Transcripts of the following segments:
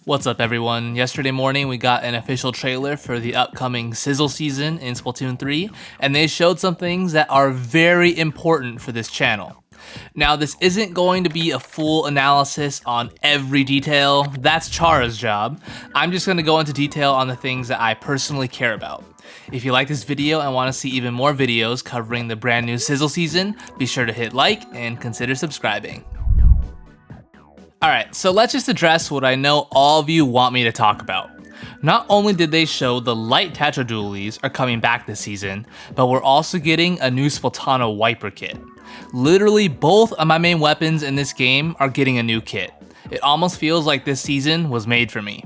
What's up everyone? Yesterday morning we got an official trailer for the upcoming Sizzle season in Splatoon 3, and they showed some things that are very important for this channel. Now this isn't going to be a full analysis on every detail, that's Chara's job. I'm just going to go into detail on the things that I personally care about. If you like this video and want to see even more videos covering the brand new Sizzle season, be sure to hit like and consider subscribing. Alright, so let's just address what I know all of you want me to talk about. Not only did they show the Light Tetra Dualies are coming back this season, but we're also getting a new Splatoon wiper kit. Literally both of my main weapons in this game are getting a new kit. It almost feels like this season was made for me.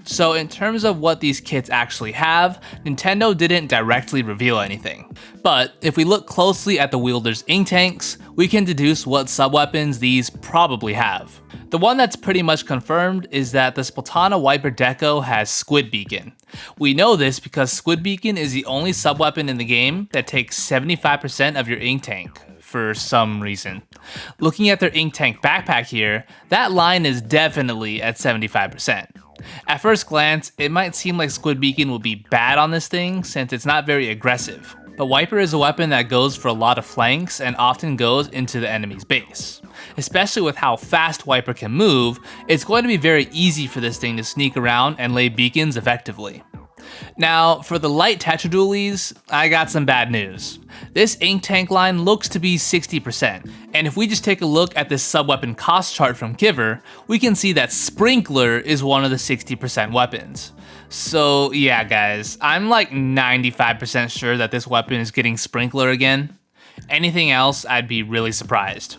So in terms of what these kits actually have, Nintendo didn't directly reveal anything. But if we look closely at the wielder's ink tanks, we can deduce what sub-weapons these probably have. The one that's pretty much confirmed is that the Splatoon wiper deco has Squid Beacon. We know this because Squid Beacon is the only sub-weapon in the game that takes 75% of your ink tank, for some reason. Looking at their ink tank backpack here, that line is definitely at 75%. At first glance, it might seem like Squid Beacon will be bad on this thing since it's not very aggressive, but Wiper is a weapon that goes for a lot of flanks and often goes into the enemy's base. Especially with how fast Wiper can move, it's going to be very easy for this thing to sneak around and lay beacons effectively. Now, for the Light Tetra Dualies, I got some bad news. This ink tank line looks to be 60%, and if we just take a look at this sub-weapon cost chart from Giver, we can see that Sprinkler is one of the 60% weapons. So yeah guys, I'm like 95% sure that this weapon is getting Sprinkler again. Anything else, I'd be really surprised.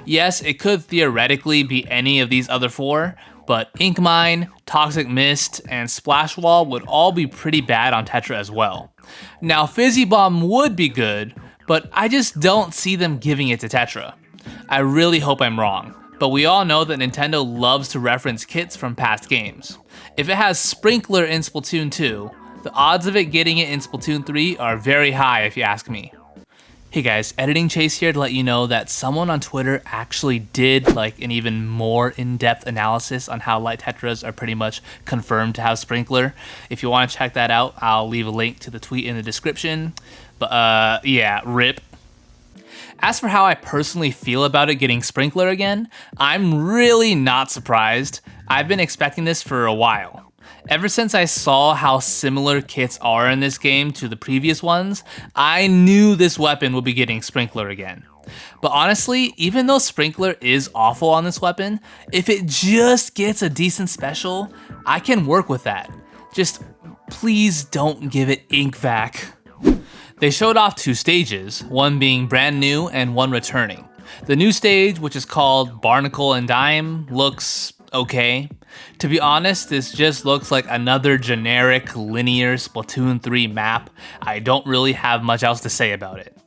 Yes, it could theoretically be any of these other four, but Ink Mine, Toxic Mist, and Splash Wall would all be pretty bad on Tetra as well. Now Fizzy Bomb would be good, but I just don't see them giving it to Tetra. I really hope I'm wrong, but we all know that Nintendo loves to reference kits from past games. If it has Sprinkler in Splatoon 2, the odds of it getting it in Splatoon 3 are very high if you ask me. Hey guys, Editing Chase here to let you know that someone on Twitter actually did like an even more in-depth analysis on how Light Tetras are pretty much confirmed to have Sprinkler. If you want to check that out, I'll leave a link to the tweet in the description. But yeah, rip. As for how I personally feel about it getting Sprinkler again, I'm really not surprised. I've been expecting this for a while. Ever since I saw how similar kits are in this game to the previous ones, I knew this weapon would be getting Sprinkler again. But honestly, even though Sprinkler is awful on this weapon, if it just gets a decent special, I can work with that. Just please don't give it Ink Vac. They showed off two stages, one being brand new and one returning. The new stage, which is called Barnacle and Dime, looks okay. To be honest, this just looks like another generic linear Splatoon 3 map. I don't really have much else to say about it.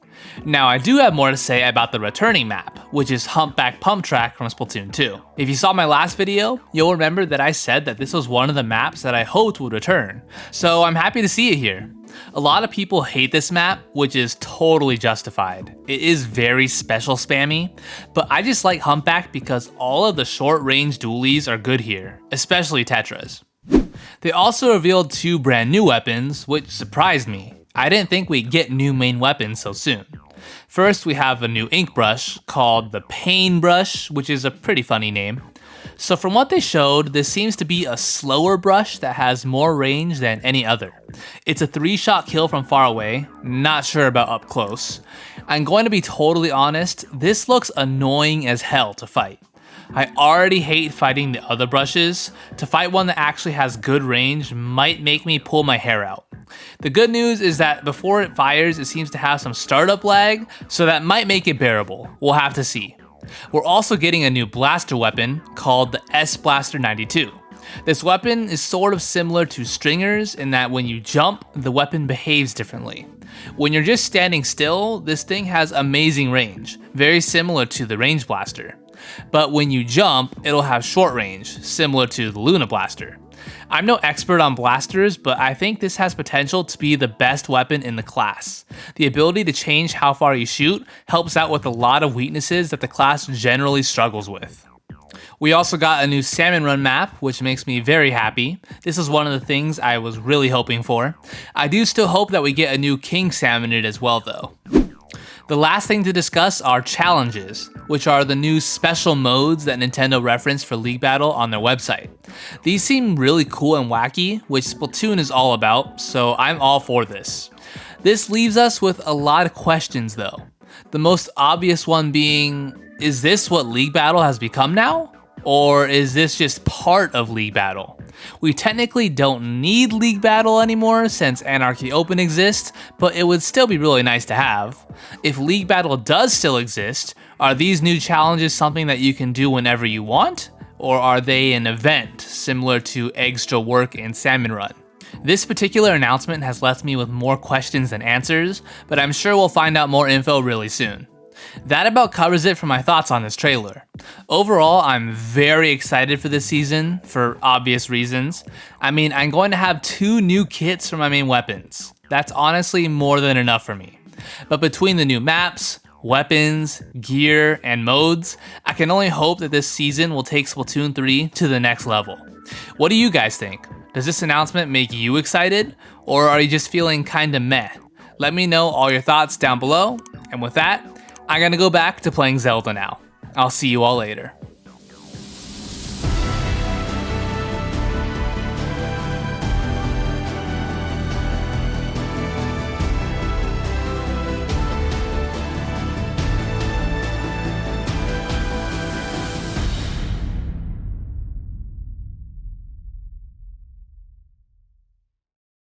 Now I do have more to say about the returning map, which is Humpback Pump Track from Splatoon 2. If you saw my last video, you'll remember that I said that this was one of the maps that I hoped would return, so I'm happy to see it here. A lot of people hate this map, which is totally justified. It is very special spammy, but I just like Humpback because all of the short-range dualies are good here, especially Tetras. They also revealed two brand new weapons, which surprised me. I didn't think we'd get new main weapons so soon. First, we have a new ink brush called the Pain Brush, which is a pretty funny name. So from what they showed, this seems to be a slower brush that has more range than any other. It's a 3-shot kill from far away, not sure about up close. I'm going to be totally honest, this looks annoying as hell to fight. I already hate fighting the other brushes. To fight one that actually has good range might make me pull my hair out. The good news is that before it fires, it seems to have some startup lag, so that might make it bearable. We'll have to see. We're also getting a new blaster weapon called the S-Blaster 92. This weapon is sort of similar to Stringers in that when you jump, the weapon behaves differently. When you're just standing still, this thing has amazing range, very similar to the Range Blaster. But when you jump, it'll have short range, similar to the Luna Blaster. I'm no expert on blasters, but I think this has potential to be the best weapon in the class. The ability to change how far you shoot helps out with a lot of weaknesses that the class generally struggles with. We also got a new Salmon Run map, which makes me very happy. This is one of the things I was really hoping for. I do still hope that we get a new King Salmonid as well though. The last thing to discuss are challenges, which are the new special modes that Nintendo referenced for League Battle on their website. These seem really cool and wacky, which Splatoon is all about, so I'm all for this. This leaves us with a lot of questions though. The most obvious one being, is this what League Battle has become now? Or is this just part of League Battle? We technically don't need League Battle anymore since Anarchy Open exists, but it would still be really nice to have. If League Battle does still exist, are these new challenges something that you can do whenever you want? Or are they an event similar to Extra Work and Salmon Run? This particular announcement has left me with more questions than answers, but I'm sure we'll find out more info really soon. That about covers it for my thoughts on this trailer. Overall, I'm very excited for this season, for obvious reasons. I mean, I'm going to have 2 new kits for my main weapons. That's honestly more than enough for me. But between the new maps, weapons, gear, and modes, I can only hope that this season will take Splatoon 3 to the next level. What do you guys think? Does this announcement make you excited, or are you just feeling kinda meh? Let me know all your thoughts down below, and with that, I'm gonna go back to playing Zelda now. I'll see you all later.